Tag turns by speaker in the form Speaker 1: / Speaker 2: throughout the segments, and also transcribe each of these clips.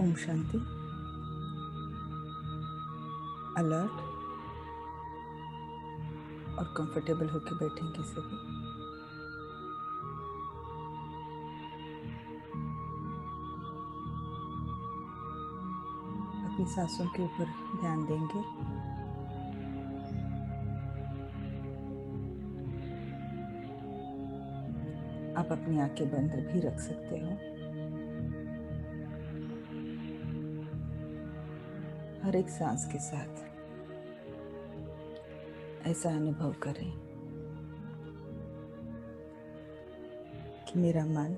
Speaker 1: Om Shanti. Alert और comfortable होकर बैठेंगे सभी। अपनी सांसों के ऊपर ध्यान देंगे। आप अपनी आंखें बंद भी रख सकते हो। हर एक सांस के साथ ऐसा अनुभव करें कि मेरा मन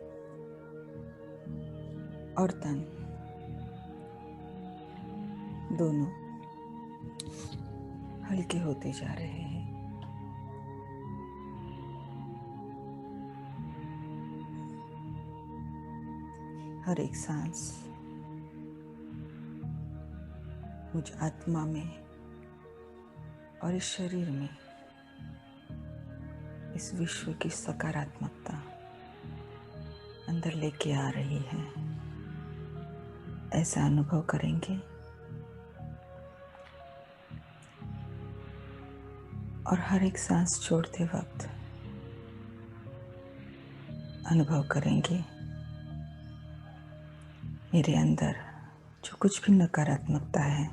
Speaker 1: और तन दोनों हल्के होते जा रहे हैं। हर एक सांस मुझ आत्मा में और इस शरीर में इस विश्व की सकारात्मकता अंदर लेके आ रही है। ऐसा अनुभव करेंगे और हर एक सांस छोड़ते वक्त अनुभव करेंगे मेरे अंदर जो कुछ भी नकारात्मकता है,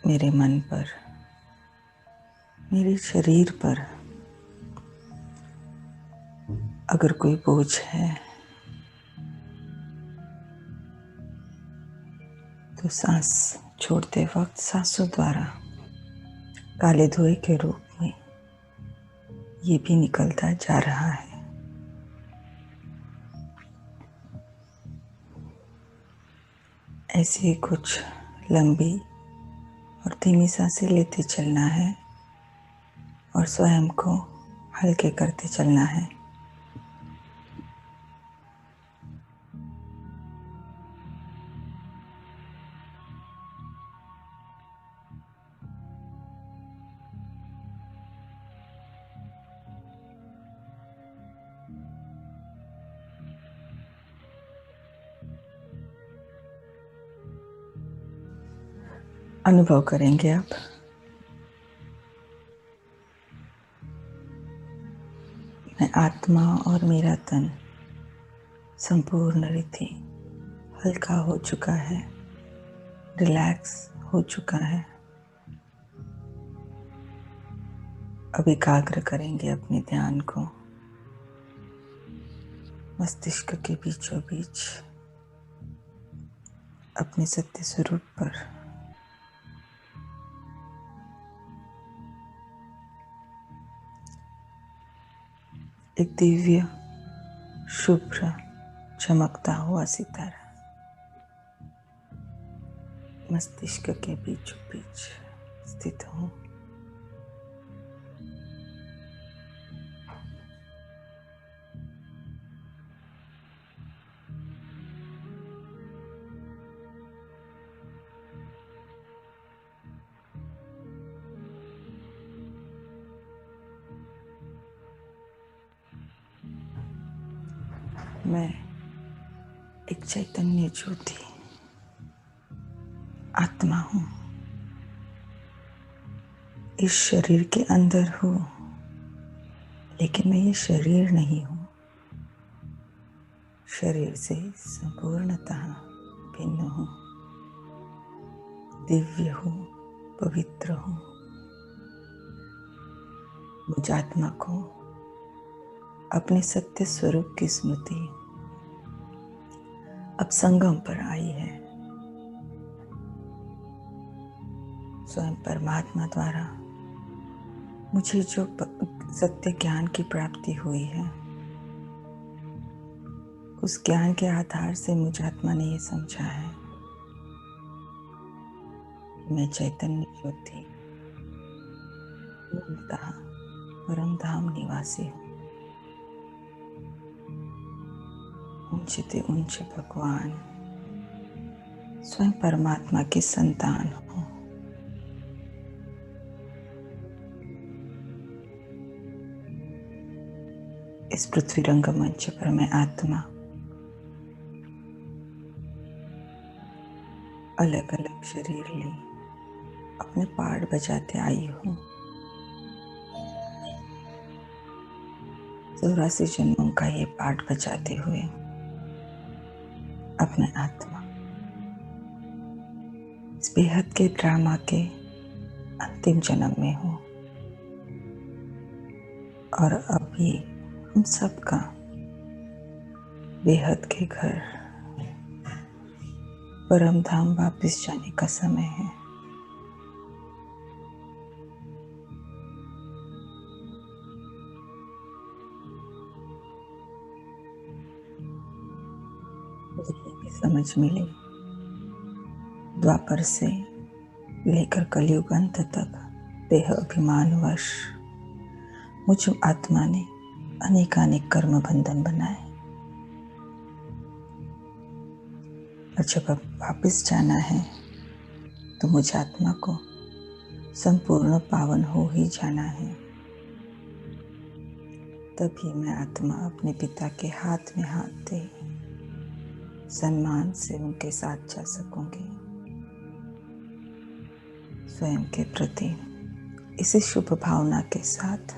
Speaker 1: मेरे मन पर, मेरे शरीर पर अगर कोई बोझ है तो सांस छोड़ते वक्त सांसों द्वारा काले धुएं के रूप में ये भी निकलता जा रहा है। ऐसे कुछ लंबी और धीमी सांसें लेते चलना है और स्वयं को हल्के करते चलना है। अनुभव करेंगे आप मैं आत्मा और मेरा तन संपूर्ण रीति हल्का हो चुका है, रिलैक्स हो चुका है। अब एकाग्र करेंगे अपने ध्यान को मस्तिष्क के बीचों बीच अपने सत्य स्वरूप पर। एक दिव्य शुभ्र चमकता हुआ सितारा मस्तिष्क के बीचों बीच स्थित हो। मैं एक चैतन्य ज्योति आत्मा हूँ। इस शरीर के अंदर हूँ, लेकिन मैं ये शरीर नहीं हूँ। शरीर से संपूर्णतः भिन्न हूँ, दिव्य हूँ, पवित्र हूँ। मुझ आत्मा को अपने सत्य स्वरूप की स्मृति अब संगम पर आई है। स्वयं परमात्मा द्वारा मुझे जो सत्य ज्ञान की प्राप्ति हुई है, उस ज्ञान के आधार से मुझ आत्मा ने ये समझा है कि मैं चैतन्य ज्योति मूलतः परम धाम निवासी हूँ। ऊंचे ऊंचे भगवान स्वयं परमात्मा की संतान हूँ। इस पृथ्वी रंगमंच पर मैं आत्मा अलग अलग शरीर ले अपने पार्ट बजाते आई हूँ। 84 जन्मों का ये पार्ट बजाते हुए अपने आत्मा इस बेहद के ड्रामा के अंतिम जन्म में हूँ। और अब ये हम सबका बेहद के घर परम धाम वापिस जाने का समय है। मुझे ये भी समझ मिली, द्वापर से लेकर कलयुग अंत तक देह अभिमानवश मुझ आत्मा ने अनेकानेक कर्म बंधन बनाए। और जब अब वापस जाना है तो मुझ आत्मा को संपूर्ण पावन हो ही जाना है। तभी मैं आत्मा अपने पिता के हाथ में हाथ दे सम्मान से उनके साथ जा सकूंगी। स्वयं के प्रति इसी शुभ भावना के साथ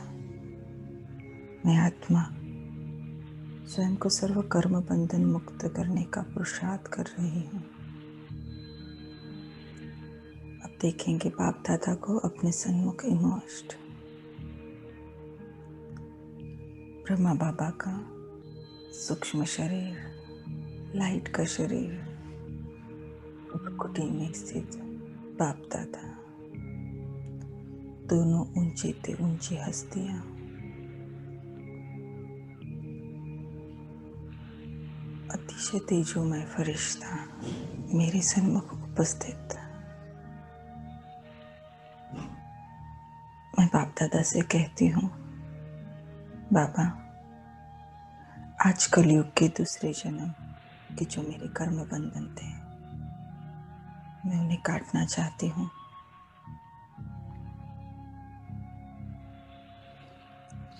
Speaker 1: मैं आत्मा स्वयं को सर्व कर्म बंधन मुक्त करने का पुरुषार्थ कर रही हूँ। अब देखेंगे बाप दादा को अपने सन्मुख इमोस्ट ब्रह्मा बाबा का सूक्ष्म शरीर, लाइट का शरीर और कुटी में स्थित बाप दादा, दोनों ऊंची ते ऊंची हस्तियां अतिशय तेजोमय फरिश्ता मेरे सन्मुख उपस्थित। मैं बाप दादा से कहती हूँ, बाबा आज कलयुग के दूसरे जन्म के जो मेरे कर्म बंधन थे मैं उन्हें काटना चाहती हूँ।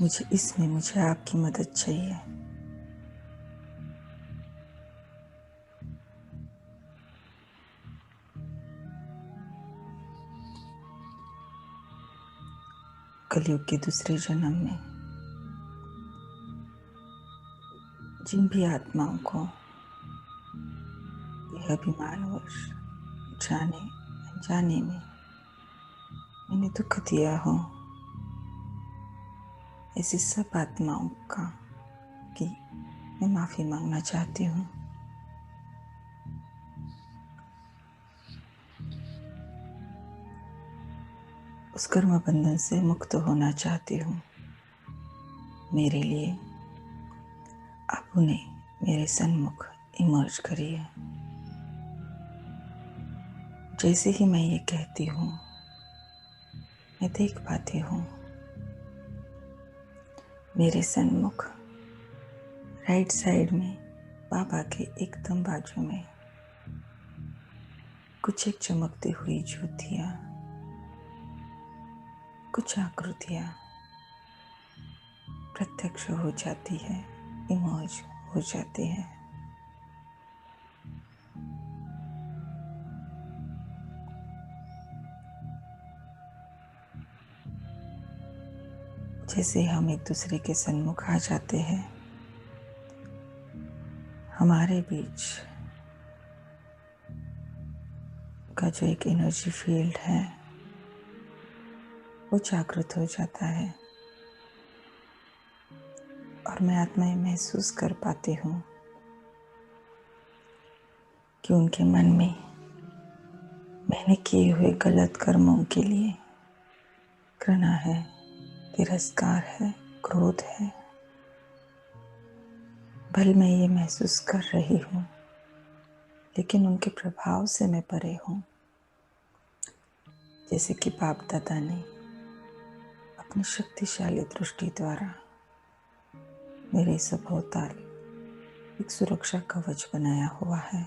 Speaker 1: मुझे आपकी मदद चाहिए। कलयुग के दूसरे जन्म में जिन भी आत्माओं को यह अभिमानवश जाने अनजाने में मैंने दुख दिया हो, ऐसी सब आत्माओं का कि मैं माफ़ी मांगना चाहती हूँ। उस कर्म बंधन से मुक्त होना चाहती हूँ। मेरे लिए आप उन्हें मेरे सन्मुख इमर्ज करिए। जैसे ही मैं ये कहती हूँ मैं देख पाती हूँ मेरे सन्मुख राइट साइड में बाबा के एकदम बाजू में कुछ एक चमकती हुई ज्योतियाँ, कुछ आकृतियाँ प्रत्यक्ष हो जाती है, इमर्ज हो जाती है। जैसे हम एक दूसरे के सन्मुख आ जाते हैं, हमारे बीच का जो एक एनर्जी फील्ड है वो जागृत हो जाता है और मैं आत्मा में महसूस कर पाती हूँ कि उनके मन में मैंने किए हुए गलत कर्मों के लिए घृणा है, तिरस्कार है, क्रोध है। भले मैं ये महसूस कर रही हूँ लेकिन उनके प्रभाव से मैं परे हूँ। जैसे कि बाप दादा ने अपनी शक्तिशाली दृष्टि द्वारा मेरे सब अवतार एक सुरक्षा कवच बनाया हुआ है।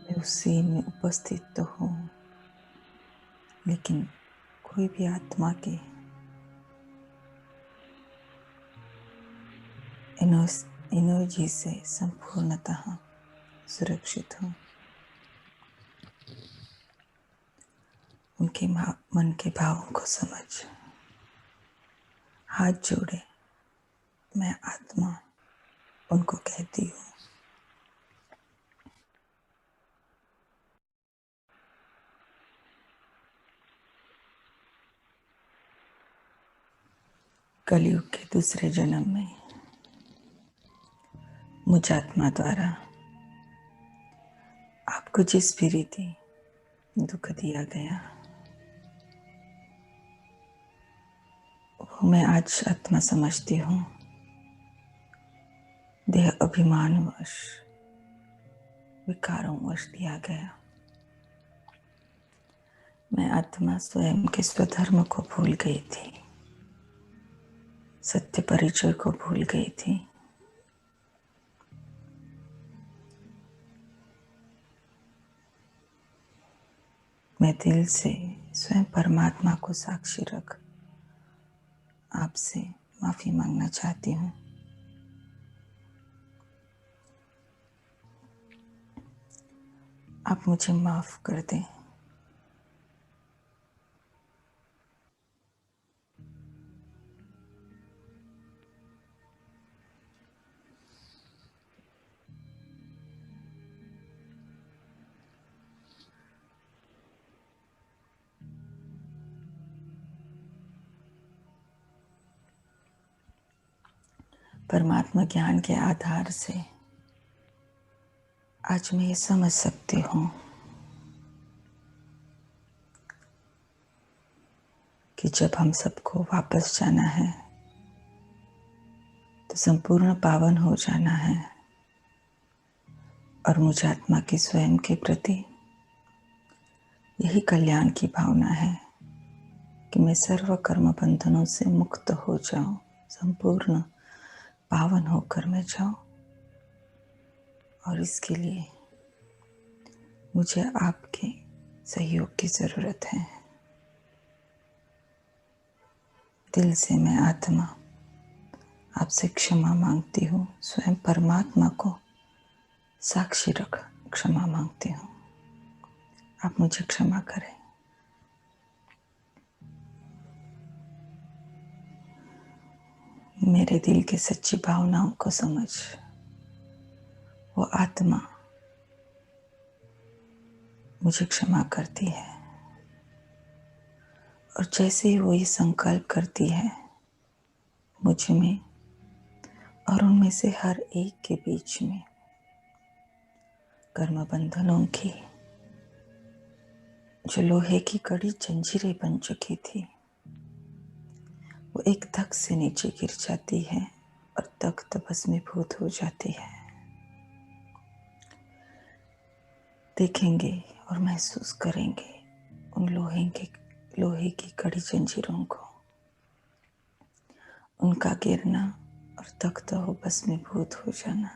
Speaker 1: मैं उस सीन में उपस्थित तो हूँ लेकिन कोई भी आत्मा के एनर्जी से संपूर्णतः सुरक्षित हूँ। उनके मन के भावों को समझ हाथ जोड़े मैं आत्मा उनको कहती हूँ, कलयुग के दूसरे जन्म में मुझ आत्मा द्वारा आपको जिस भी रीति दुख दिया गया, वो मैं आज आत्मा समझती हूँ देह अभिमानवश विकारों वश दिया गया। मैं आत्मा स्वयं के स्वधर्म को भूल गई थी, सत्य परिचय को भूल गई थी। मैं दिल से स्वयं परमात्मा को साक्षी रख आपसे माफी मांगना चाहती हूँ। आप मुझे माफ कर दें। परमात्मा ज्ञान के आधार से आज मैं ये समझ सकती हूँ कि जब हम सबको वापस जाना है तो संपूर्ण पावन हो जाना है। और मुझे आत्मा की स्वयं के प्रति यही कल्याण की भावना है कि मैं सर्व कर्म बंधनों से मुक्त हो जाऊं, संपूर्ण पावन होकर मैं जाऊं। और इसके लिए मुझे आपके सहयोग की जरूरत है। दिल से मैं आत्मा आपसे क्षमा मांगती हूँ, स्वयं परमात्मा को साक्षी रख क्षमा मांगती हूँ। आप मुझे क्षमा करें। मेरे दिल की सच्ची भावनाओं को समझ वो आत्मा मुझे क्षमा करती है। और जैसे ही वो ये संकल्प करती है, मुझ में और उनमें से हर एक के बीच में कर्म बंधनों की जो लोहे की कड़ी जंजीरें बन चुकी थी, वो एक धक से नीचे गिर जाती है और तख्त भस्मीभूत हो जाती है। देखेंगे और महसूस करेंगे उन लोहे की कड़ी जंजीरों को, उनका गिरना और तख्त हो भस्मीभूत हो जाना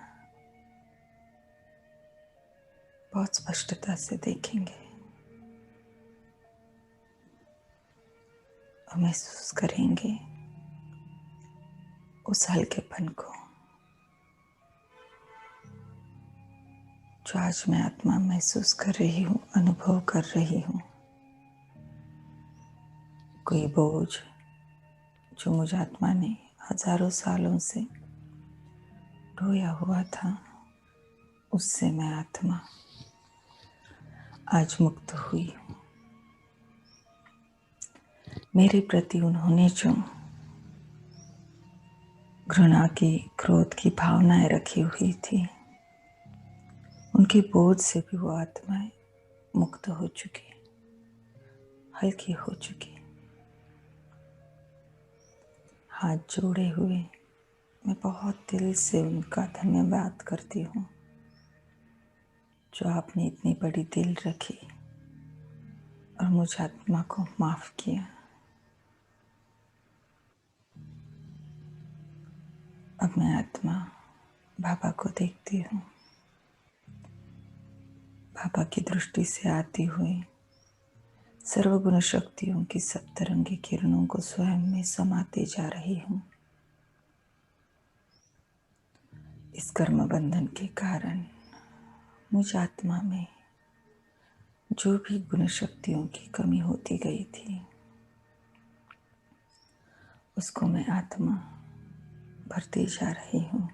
Speaker 1: बहुत स्पष्टता से देखेंगे और महसूस करेंगे उस हल्केपन को जो आज मैं आत्मा महसूस कर रही हूँ, अनुभव कर रही हूँ। कोई बोझ जो मुझ आत्मा ने हजारों सालों से ढोया हुआ था, उससे मैं आत्मा आज मुक्त हुई हूँ। मेरे प्रति उन्होंने जो घृणा की, क्रोध की भावनाएं रखी हुई थी, उनके बोझ से भी वो आत्माएं मुक्त हो चुकी, हल्की हो चुकी। हाथ जोड़े हुए मैं बहुत दिल से उनका धन्यवाद करती हूँ जो आपने इतनी बड़ी दिल रखी और मुझ आत्मा को माफ किया। अब मैं आत्मा बाबा को देखती हूँ, बाबा की दृष्टि से आती हुई सर्वगुण शक्तियों की सप्तरंगी किरणों को स्वयं में समाते जा रही हूँ। इस कर्म बंधन के कारण मुझ आत्मा में जो भी गुण शक्तियों की कमी होती गई थी, उसको मैं आत्मा भरती जा रही हूँ।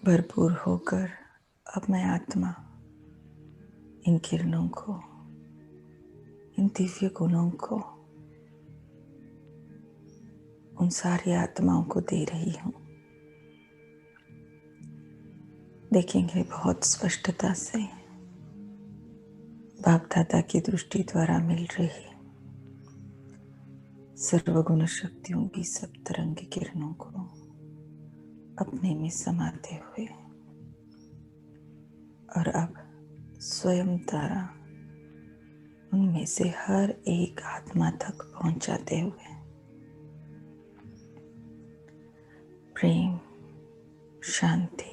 Speaker 1: भरपूर होकर अब मैं आत्मा इन किरणों को, इन दिव्य गुणों को उन सारी आत्माओं को दे रही हूँ। देखेंगे बहुत स्पष्टता से बाप दादा की दृष्टि द्वारा मिल रही सर्वगुण शक्तियों की सब तरंगी किरणों को अपने में समाते हुए और अब स्वयं द्वारा उनमें से हर एक आत्मा तक पहुंचाते हुए प्रेम, शांति,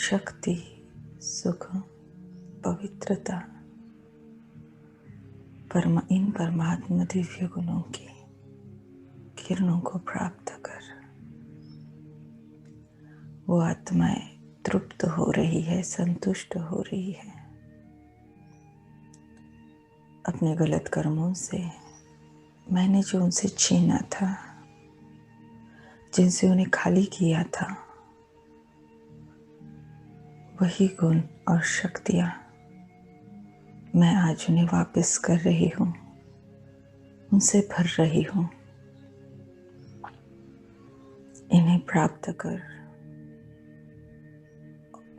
Speaker 1: शक्ति, सुख, पवित्रता, इन परमात्मा दिव्य गुणों की किरणों को प्राप्त कर वो आत्माएं तृप्त हो रही है, संतुष्ट हो रही है। अपने गलत कर्मों से मैंने जो उनसे छीना था, जिनसे उन्हें खाली किया था, वही गुण और शक्तियां मैं आज उन्हें वापस कर रही हूँ, उनसे भर रही हूँ। इन्हें प्राप्त कर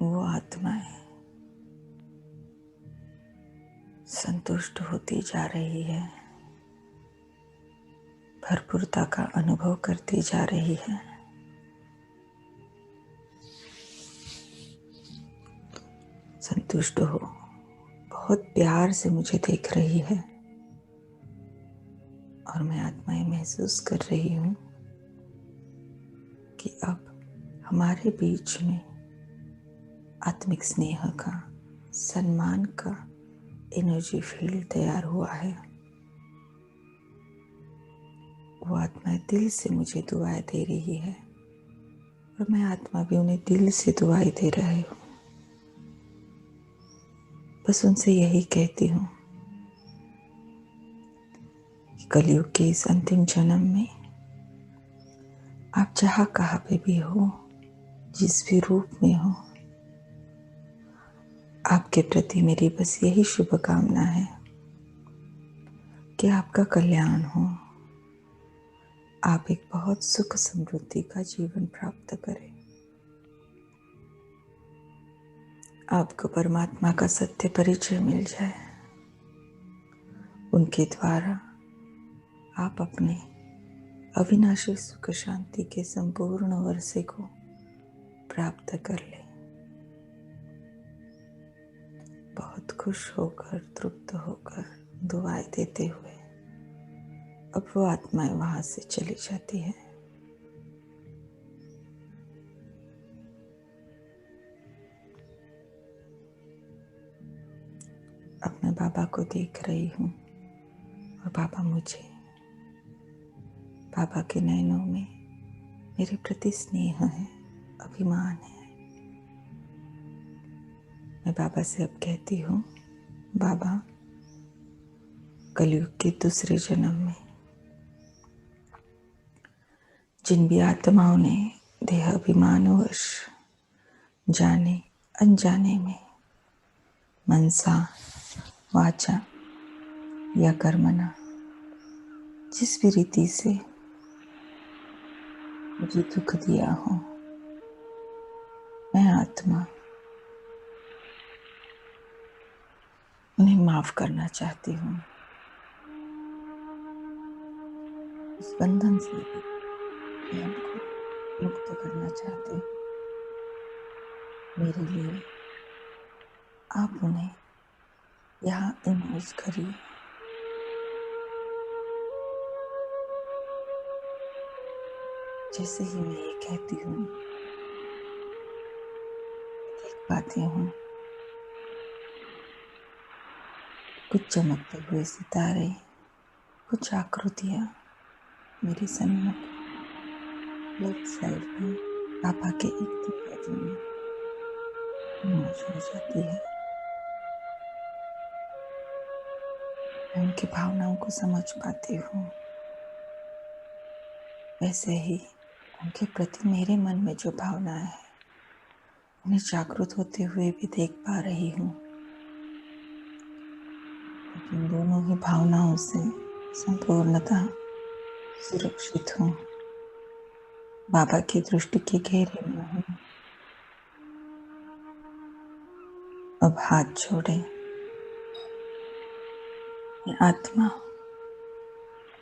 Speaker 1: वो आत्माएं संतुष्ट होती जा रही है, भरपूरता का अनुभव करती जा रही है। संतुष्ट हो, बहुत प्यार से मुझे देख रही है और मैं आत्माएं महसूस कर रही हूँ कि अब हमारे बीच में आत्मिक स्नेह का, सम्मान का एनर्जी फील्ड तैयार हुआ है। वो आत्मा दिल से मुझे दुआएं दे रही है और मैं आत्मा भी उन्हें दिल से दुआएं दे रही हूँ। बस उनसे यही कहती हूँ कि कलयुग के इस अंतिम जन्म में आप जहाँ कहाँ पे भी हो, जिस भी रूप में हो, आपके प्रति मेरी बस यही शुभकामना है कि आपका कल्याण हो, आप एक बहुत सुख समृद्धि का जीवन प्राप्त करें, आपको परमात्मा का सत्य परिचय मिल जाए, उनके द्वारा आप अपने अविनाशी सुख शांति के संपूर्ण वर्षे को प्राप्त कर लें। बहुत खुश होकर, तृप्त होकर दुआएं देते हुए अब वो आत्माएं वहां से चली जाती है। अब मैं बाबा को देख रही हूँ और बाबा मुझे, बाबा के नयनों में मेरे प्रति स्नेह है, अभिमान है। मैं बाबा से अब कहती हूँ, बाबा कलयुग के दूसरे जन्म में जिन भी आत्माओं ने देह अभिमानवश जाने अनजाने में मनसा, वाचा या कर्मणा जिस भी रीति से मुझे दुख दिया हो, मैं आत्मा उन्हें माफ करना चाहती हूँ। उस बंधन से मैं उनको मुक्त करना चाहती हूँ। मेरे लिए आप उन्हें यहाँ इमर्ज करिए। जैसे ही मैं ये कहती हूँ, देख पाती हूँ कुछ चमकते हुए सितारे, कुछ आकृतियाँ मेरे सन्मुख लेफ्ट साइड में पापा के एक दरवाजे में मौज हो जाती है। मैं उनकी भावनाओं को समझ पाती हूँ। वैसे ही उनके प्रति मेरे मन में जो भावना है उन्हें जागृत होते हुए भी देख पा रही हूँ। लेकिन दोनों ही भावनाओं से संपूर्णतः सुरक्षित हूँ। बाबा की दृष्टि के घेरे में हूँ। अब हाथ छोड़े। मैं आत्मा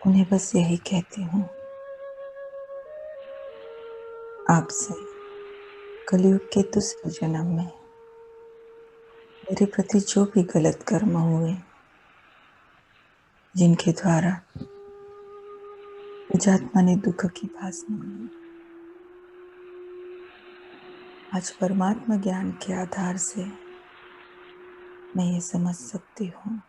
Speaker 1: उन्हें बस यही कहती हूँ, आपसे कलयुग के दूसरे जन्म में मेरे प्रति जो भी गलत कर्म हुए, जिनके द्वारा मुझ आत्मा ने दुख की भासना में, आज परमात्मा ज्ञान के आधार से मैं ये समझ सकती हूँ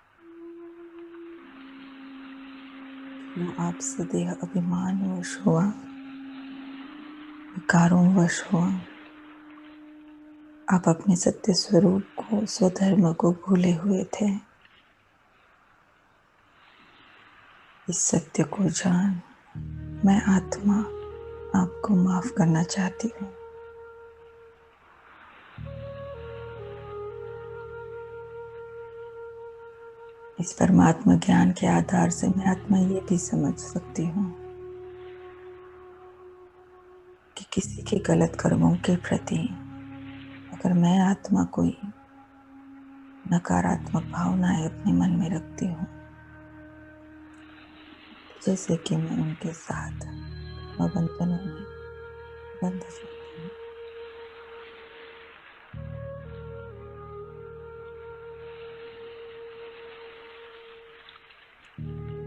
Speaker 1: कि वो आपसे देह अभिमान वश हुआ, विकारों वश हुआ। आप अपने सत्य स्वरूप को, स्वधर्म को भूले हुए थे। इस सत्य को जान मैं आत्मा आपको माफ करना चाहती हूँ। इस परमात्मा ज्ञान के आधार से मैं आत्मा ये भी समझ सकती हूँ कि किसी के गलत कर्मों के प्रति अगर मैं आत्मा कोई नकारात्मक भावनाएं अपने मन में रखती हूँ, जैसे कि मैं उनके साथ बंधनों में बंध जाती हूँ।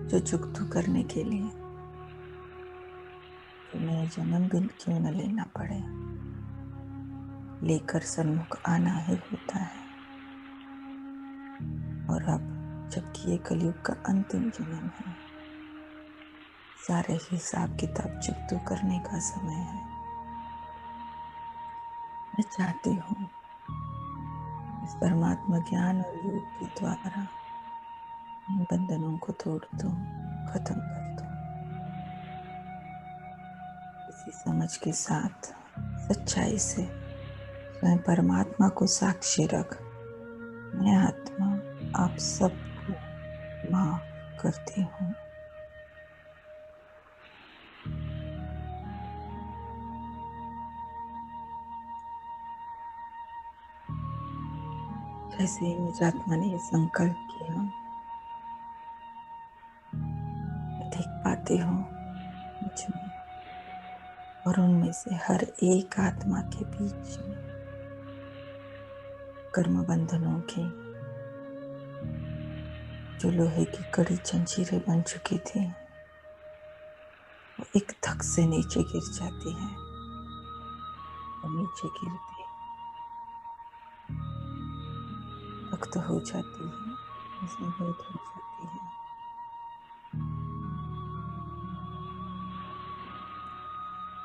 Speaker 1: जो जुगतू करने के लिए नया जन्म भी क्यों न लेना पड़े, लेकर सन्मुख आना ही होता है। और अब जबकि ये कलयुग का अंतिम जन्म है, सारे हिसाब किताब जुगतू करने का समय है। मैं चाहती हूँ इस परमात्मा ज्ञान और योग के द्वारा इन बंधनों को तोड़ दूं, खत्म कर दूं। इसी समझ के साथ सच्चाई से स्वयं परमात्मा को साक्षी रख मैं आत्मा आप सबको माफ करती हूँ। जैसे ही मुझ आत्मा ने ये संकल्प किया, मैं देख पाती हूँ मुझ में और उनमें से हर एक आत्मा के बीच में कर्म बंधनों की जो लोहे की कड़ी जंजीरें बन चुकी थी, वो एक धक से नीचे गिर जाती है और नीचे गिरती सख्त हो जाती है, मजबूत हो जाती है।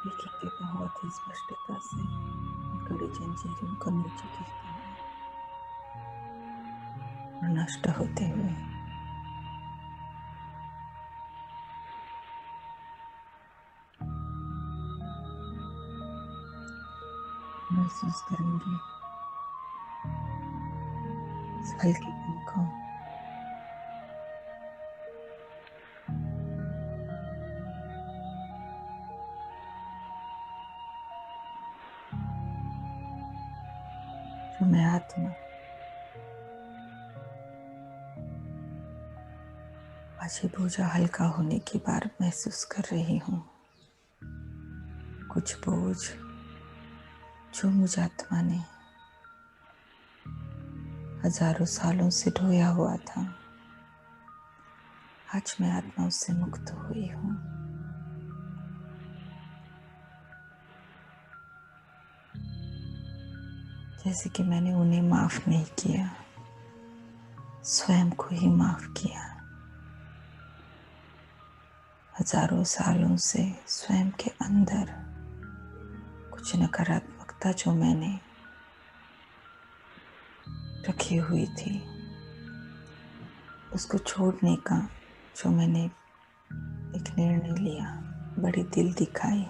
Speaker 1: देखेंगे बहुत ही स्पष्टता से कड़ी जंजीरों को नीचे गिरते हुए और नष्ट होते हुए। महसूस करेंगे इस हल्के कण को, जो मैं आत्मा आज ये बोझा हल्का होने की बार महसूस कर रही हूँ। कुछ बोझ जो मुझ आत्मा ने हजारों सालों से ढोया हुआ था, आज मैं आत्मा उससे मुक्त हुई हूँ। जैसे कि मैंने उन्हें माफ नहीं किया, स्वयं को ही माफ किया। हजारों सालों से स्वयं के अंदर कुछ नकारात्मकता जो मैंने रखी हुई थी, उसको छोड़ने का जो मैंने एक निर्णय लिया, बड़ी दिल दिखाई,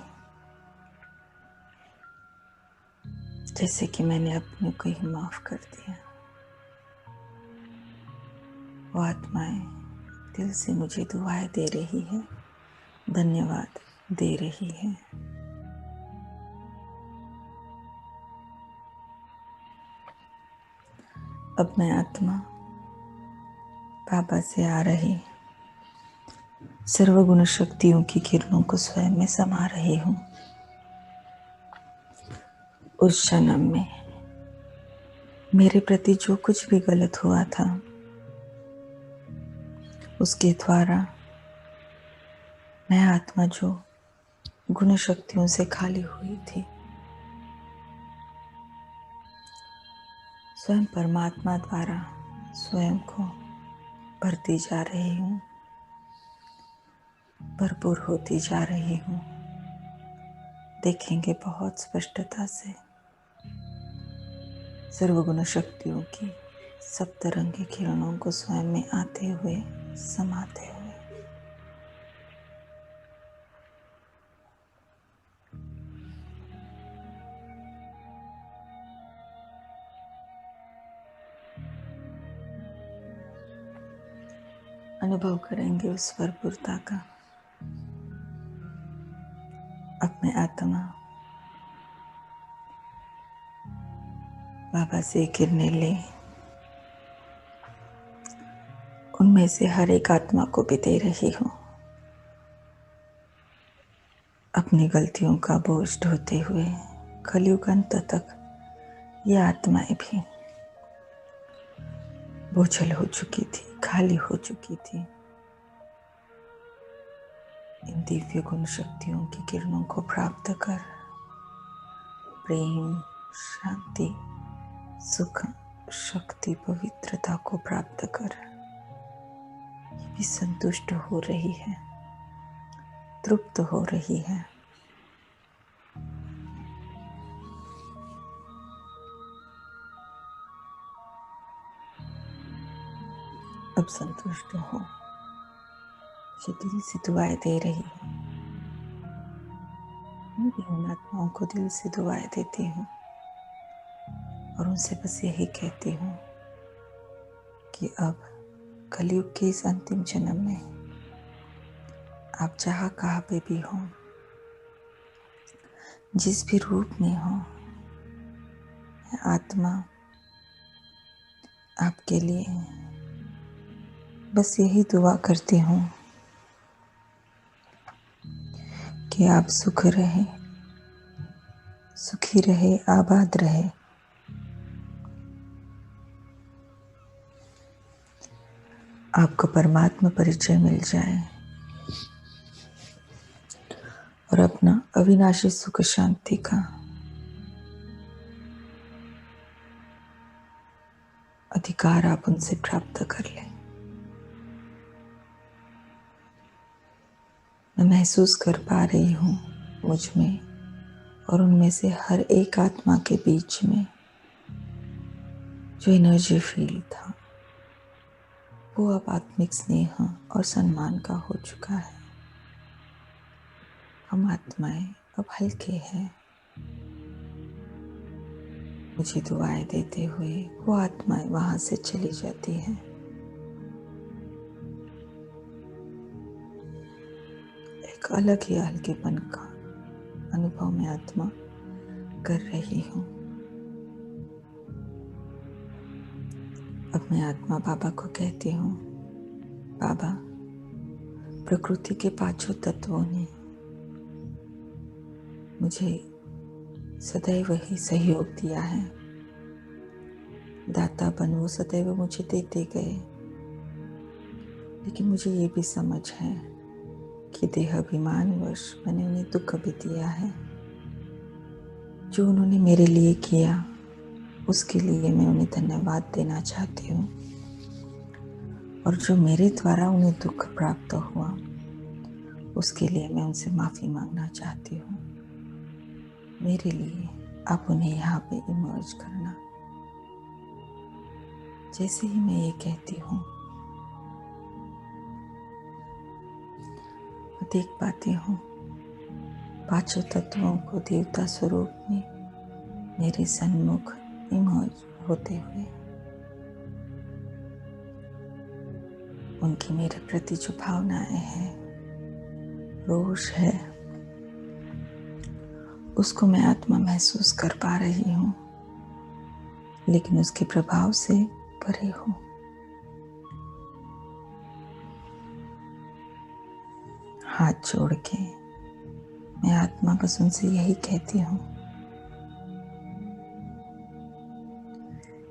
Speaker 1: जैसे कि मैंने अपने को ही माफ कर दिया। वो आत्माएं दिल से मुझे दुआएं दे रही है, धन्यवाद दे रही है। अब मैं आत्मा बाबा से आ रही सर्वगुण शक्तियों की किरणों को स्वयं में समा रही हूँ। उस जन्म में मेरे प्रति जो कुछ भी गलत हुआ था, उसके द्वारा मैं आत्मा जो गुण शक्तियों से खाली हुई थी, स्वयं परमात्मा द्वारा स्वयं को भरती जा रही हूँ, भरपूर होती जा रही हूँ। देखेंगे बहुत स्पष्टता से सर्वगुण शक्तियों की सप्तरंगी किरणों को स्वयं में आते हुए, समाते हुए। अनुभव करेंगे उस भरपूरता का। अब मैं आत्मा बाबा से किरणें ले उनमें से हर एक आत्मा को भी दे रही हूँ। अपनी गलतियों का बोझ ढोते हुए कलयुग अंत तक ये आत्माएं भी बोझल हो चुकी थी, खाली हो चुकी थी। इन दिव्य गुण शक्तियों की किरणों को प्राप्त कर प्रेम, शांति, सुख, शक्ति, पवित्रता को प्राप्त कर ये भी संतुष्ट हो रही है, तृप्त हो रही है। अब संतुष्ट हो, मुझे दिल से दुआएं दे रही है। मैं भी उन आत्माओं को दिल से दुआएं देती हूँ और उनसे बस यही कहती हूँ कि अब कलयुग के इस अंतिम जन्म में आप जहाँ कहाँ पे भी हो, जिस भी रूप में हो, मैं आत्मा आपके लिए बस यही दुआ करती हूँ कि आप सुख रहे, सुखी रहे, आबाद रहे। आपको परमात्मा परिचय मिल जाए और अपना अविनाशी सुख शांति का अधिकार आप उनसे प्राप्त कर लें। मैं महसूस कर पा रही हूँ मुझ में और उनमें से हर एक आत्मा के बीच में जो एनर्जी फील्ड था, वो अब आत्मिक स्नेह और सम्मान का हो चुका है। हम आत्माएं अब हल्के हैं। मुझे दुआएं देते हुए वो आत्माएं वहां से चली जाती हैं। एक अलग ही हल्केपन का अनुभव मैं आत्मा कर रही हूँ। अब मैं आत्मा बाबा को कहती हूँ, बाबा, प्रकृति के पांचों तत्वों ने मुझे सदैव ही सहयोग दिया है। दाता बन वो सदैव मुझे देते गए, लेकिन मुझे ये भी समझ है कि देह अभिमानवश मैंने उन्हें दुख भी दिया है। जो उन्होंने मेरे लिए किया उसके लिए मैं उन्हें धन्यवाद देना चाहती हूँ। और जो मेरे द्वारा उन्हें दुख प्राप्त हुआ उसके लिए मैं उनसे माफ़ी मांगना चाहती हूँ। मेरे लिए आप उन्हें यहाँ पे इमर्ज करना। जैसे ही मैं ये कहती हूँ मैं देख पाती हूँ पांचों तत्वों को देवता स्वरूप में मेरे सन्मुख इमर्ज होते हुए उनकी मेरे प्रति जो भावनाएं हैं, रोष है, उसको मैं आत्मा महसूस कर पा रही हूँ, लेकिन उसके प्रभाव से परे हूँ। हाथ जोड़ के मैं आत्मा बस उनसे यही कहती हूँ,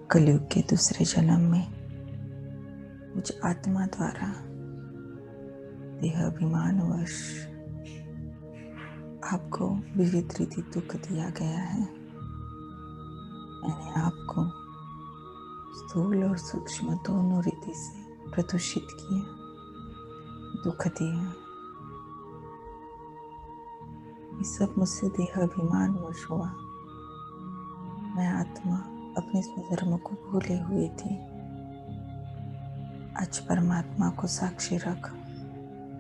Speaker 1: कलयुग के दूसरे जन्म में मुझ आत्मा द्वारा देह अभिमानवश आपको विविध रीति दुख दिया गया है। मैंने आपको स्थूल और सूक्ष्म दोनों रीति से प्रदूषित किया, दुख दिया। ये सब मुझसे देह अभिमानवश हुआ। मैं आत्मा अपने स्वधर्म को भूले हुई थी। आज परमात्मा को साक्षी रख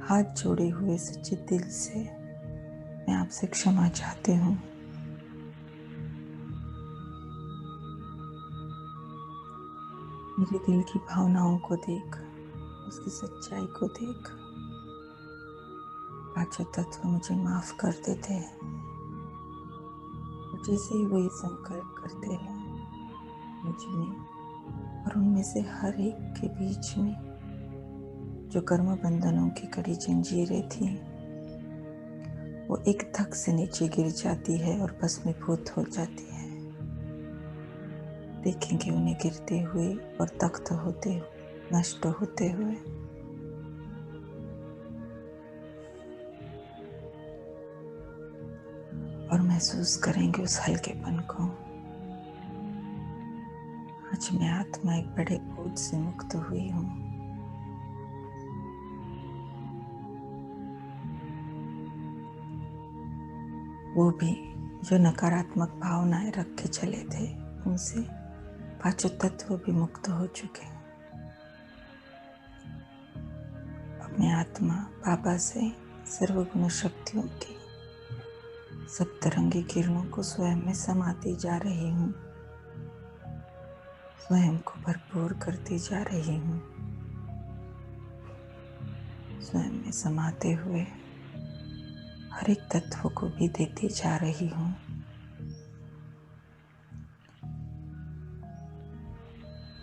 Speaker 1: हाथ जोड़े हुए सच्चे दिल से मैं आपसे क्षमा चाहती हूँ। मेरे दिल की भावनाओं को देख, उसकी सच्चाई को देख। पांचों तत्व मुझे माफ कर देते हैं। जैसे ही वो ये संकल्प करते हैं मुझ में और उनमें से हर एक के बीच में जो कर्म बंधनों की कड़ी जंजीरें थी वो एक धक से नीचे गिर जाती है और भस्मीभूत हो जाती है। देखेंगे उन्हें गिरते हुए और तख्त होते हुए, नष्ट होते हुए। और महसूस करेंगे उस हल्केपन को। आज मैं आत्मा एक बड़े बोझ से मुक्त हुई हूँ। वो भी जो नकारात्मक भावनाएं रख के चले थे उनसे पांचों तत्व भी मुक्त हो चुके। अपने आत्मा बाबा से सर्वगुण शक्तियों की सप्तरंगी किरणों को स्वयं में समाती जा रही हूँ। स्वयं को भरपूर करती जा रही हूँ। स्वयं में समाते हुए हर एक तत्व को भी देती जा रही हूँ।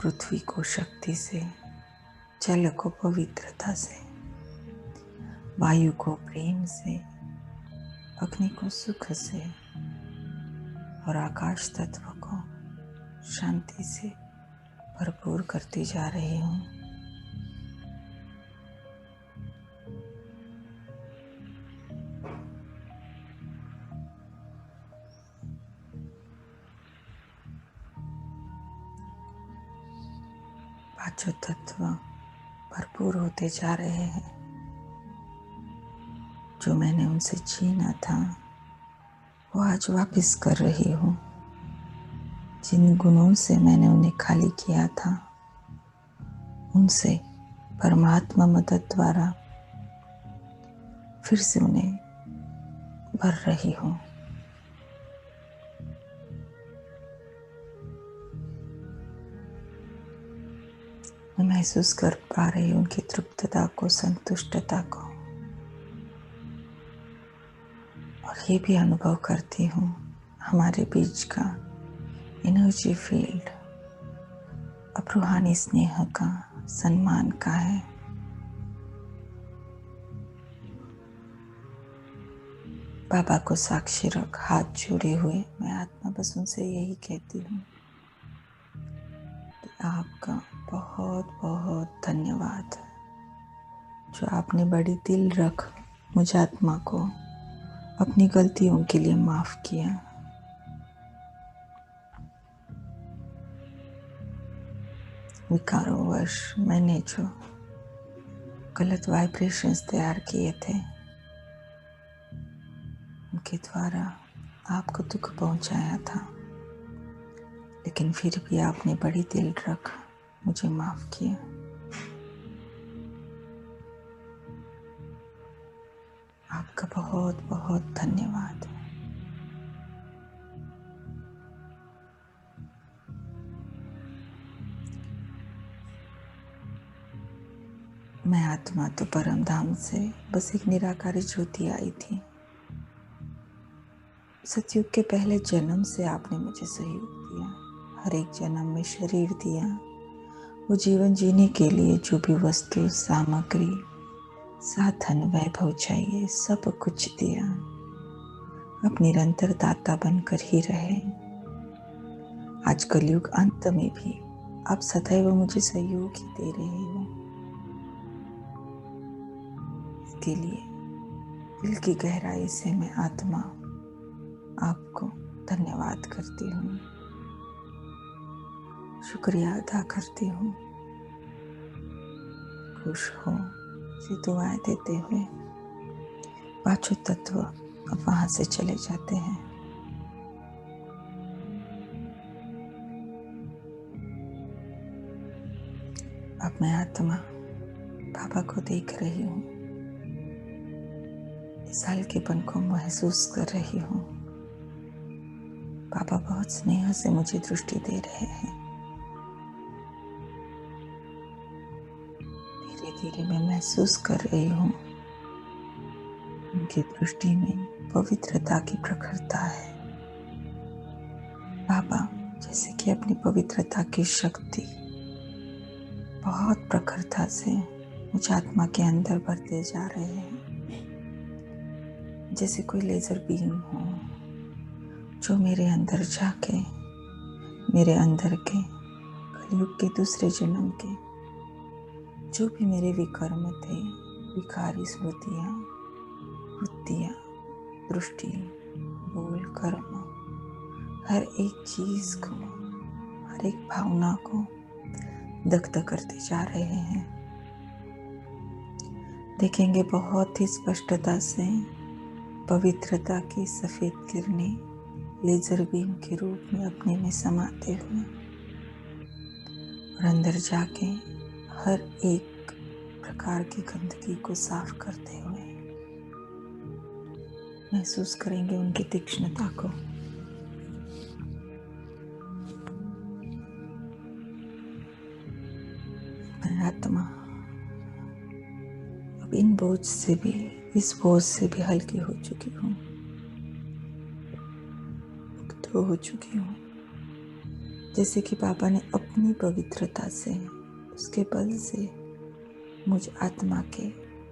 Speaker 1: पृथ्वी को शक्ति से, जल को पवित्रता से, वायु को प्रेम से, अग्नि को सुख से और आकाश तत्व को शांति से भरपूर करती जा रही हूँ। पांचों तत्व भरपूर होते जा रहे हैं। जो मैंने उनसे छीना था वो आज वापस कर रही हूँ। जिन गुणों से मैंने उन्हें खाली किया था उनसे परमात्मा मदद द्वारा फिर से उन्हें भर रही हूँ। मैं महसूस कर पा रही हूँ उनकी तृप्तता को, संतुष्टता को, और ये भी अनुभव करती हूँ हमारे बीच का एनर्जी फील्ड अब रूहानी स्नेह का, सम्मान का है। बाबा को साक्षी रख हाथ जोड़े हुए मैं आत्मा बस उनसे यही कहती हूँ कि आपका बहुत बहुत धन्यवाद जो आपने बड़ी दिल रख मुझ आत्मा को अपनी गलतियों के लिए माफ किया। विकारों वश मैंने जो गलत वाइब्रेशंस तैयार किए थे, उनके द्वारा आपको दुख पहुंचाया था, लेकिन फिर भी आपने बड़ी दिल रख मुझे माफ किया। आपका बहुत बहुत धन्यवाद। मैं आत्मा तो परम धाम से बस एक निराकारी ज्योति आई थी। सतयुग के पहले जन्म से आपने मुझे सहयोग दिया, हर एक जन्म में शरीर दिया, वो जीवन जीने के लिए जो भी वस्तु सामग्री साधन वैभव चाहिए सब कुछ दिया। अब निरंतर दाता बनकर ही रहे। आज कलयुग अंत में भी आप सदैव मुझे सहयोग ही दे रहे हो। इसके लिए दिल की गहराई से मैं आत्मा आपको धन्यवाद करती हूँ, शुक्रिया अदा करती हूँ। खुश हो से दुआएं देते हुए पांचों तत्व अब वहां से चले जाते हैं। अब मैं आत्मा बाबा को देख रही हूँ, इस हल्केपन को महसूस कर रही हूँ। बाबा बहुत स्नेह से मुझे दृष्टि दे रहे हैं। धीरे धीरे मैं महसूस कर रही हूँ उनकी दृष्टि में पवित्रता की प्रखरता है। बाबा जैसे कि अपनी पवित्रता की शक्ति बहुत प्रखरता से मुझ आत्मा के अंदर भरते जा रहे हैं, जैसे कोई लेजर बीम हो जो मेरे अंदर जाके मेरे अंदर के कलयुग के दूसरे जन्म के जो भी मेरे विकर्म थे, विकारी स्मृतियाँ, वृत्तियाँ, दृष्टि, बोल, कर्म, हर एक चीज को, हर एक भावना को दग्ध करते जा रहे हैं। देखेंगे बहुत ही स्पष्टता से पवित्रता की सफेद किरणें लेजर बीम के रूप में अपने में समाते हुए और अंदर जाके हर एक प्रकार की गंदगी को साफ करते हुए महसूस करेंगे उनकी तीक्ष्णता को। मैं आत्मा अब इन बोझ से भी, इस बोझ से भी हल्की हो चुकी हूँ, मुक्त हो चुकी हूँ। जैसे कि बाबा ने अपनी पवित्रता से, उसके बल से मुझ आत्मा के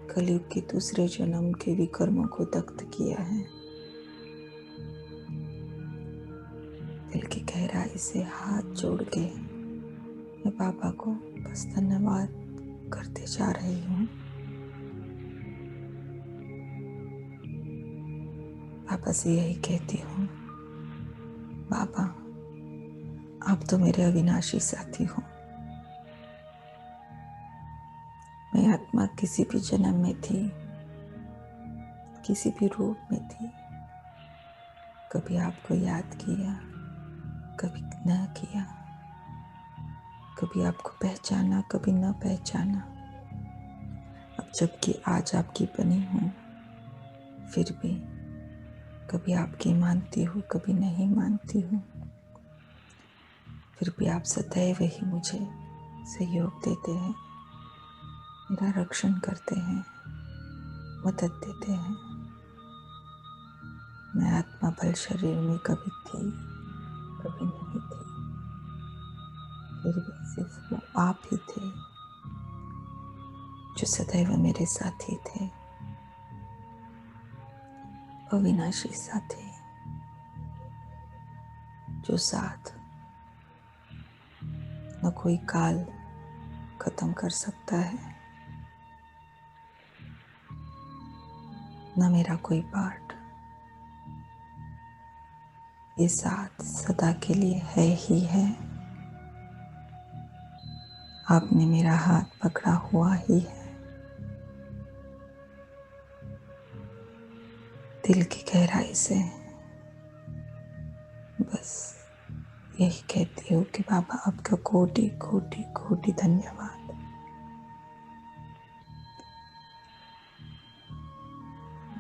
Speaker 1: कलयुग के दूसरे जन्म के विकर्मों को दग्ध किया है। दिल की गहराई से हाथ जोड़ के मैं बाबा को बस धन्यवाद करते जा रही हूँ। बाबा से यही कहती हूँ, बाबा आप तो मेरे अविनाशी साथी हो। मैं आत्मा किसी भी जन्म में थी, किसी भी रूप में थी, कभी आपको याद किया, कभी न किया, कभी आपको पहचाना, कभी न पहचाना। अब जबकि आज आपकी बनी हूँ, फिर भी कभी आपकी मानती हूँ, कभी नहीं मानती हूँ, फिर भी आप सदैव ही मुझे सहयोग देते हैं, मेरा रक्षण करते हैं, मदद देते हैं। मैं आत्मा बल शरीर में कभी थी, कभी नहीं थी, फिर भी सिर्फ वो आप ही थे जो सदैव मेरे साथी थे, अविनाशी साथी, जो साथ न कोई काल खत्म कर सकता है, न मेरा कोई पार्ट। ये साथ सदा के लिए है ही है। आपने मेरा हाथ पकड़ा हुआ ही है। दिल की गहराई से बस यही कहती हूँ कि बाबा आपका कोटि कोटि कोटि धन्यवाद।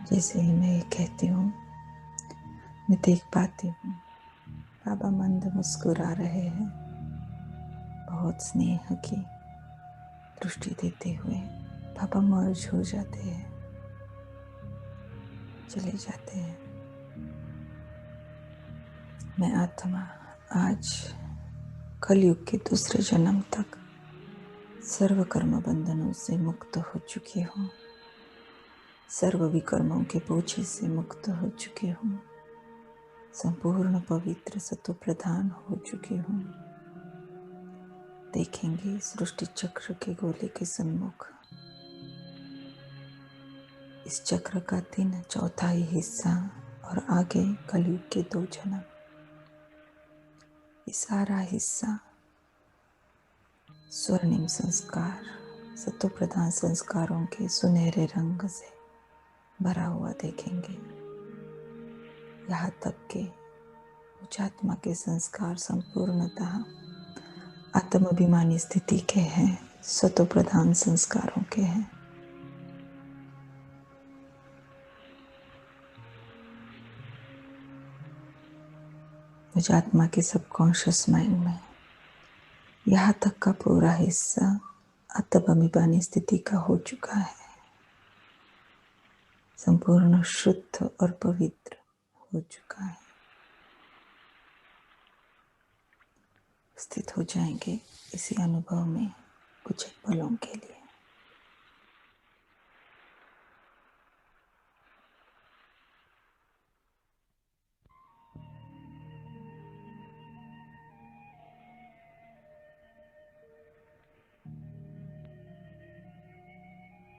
Speaker 1: जैसे ही मैं ये कहती हूँ मैं देख पाती हूँ बाबा मंद मुस्कुरा रहे हैं, बहुत स्नेह की दृष्टि देते हुए बाबा मर्ज हो जाते हैं, चले जाते हैं। मैं आत्मा आज कलयुग के दूसरे जन्म तक सर्व कर्म बंधनों से मुक्त हो चुकी हूँ, सर्व विकर्मों के बोझे से मुक्त हो चुकी हूँ, संपूर्ण पवित्र सत्व प्रधान हो चुकी हूँ। देखेंगे सृष्टि चक्र के गोले के सन्मुख इस चक्र का 3/4 हिस्सा और आगे कलयुग के 2 जन्म, ये सारा हिस्सा स्वर्णिम संस्कार सत्व प्रधान संस्कारों के सुनहरे रंग से भरा हुआ देखेंगे। यहाँ तक के उच्च आत्मा के संस्कार संपूर्णतः आत्माभिमानी स्थिति के हैं, सत्व प्रधान संस्कारों के हैं। उच्च आत्मा के सबकॉन्शियस माइंड में यहाँ तक का पूरा हिस्सा आत्माभिमानी स्थिति का हो चुका है, संपूर्ण शुद्ध और पवित्र हो चुका है। स्थित हो जाएंगे इसी अनुभव में कुछ पलों के लिए।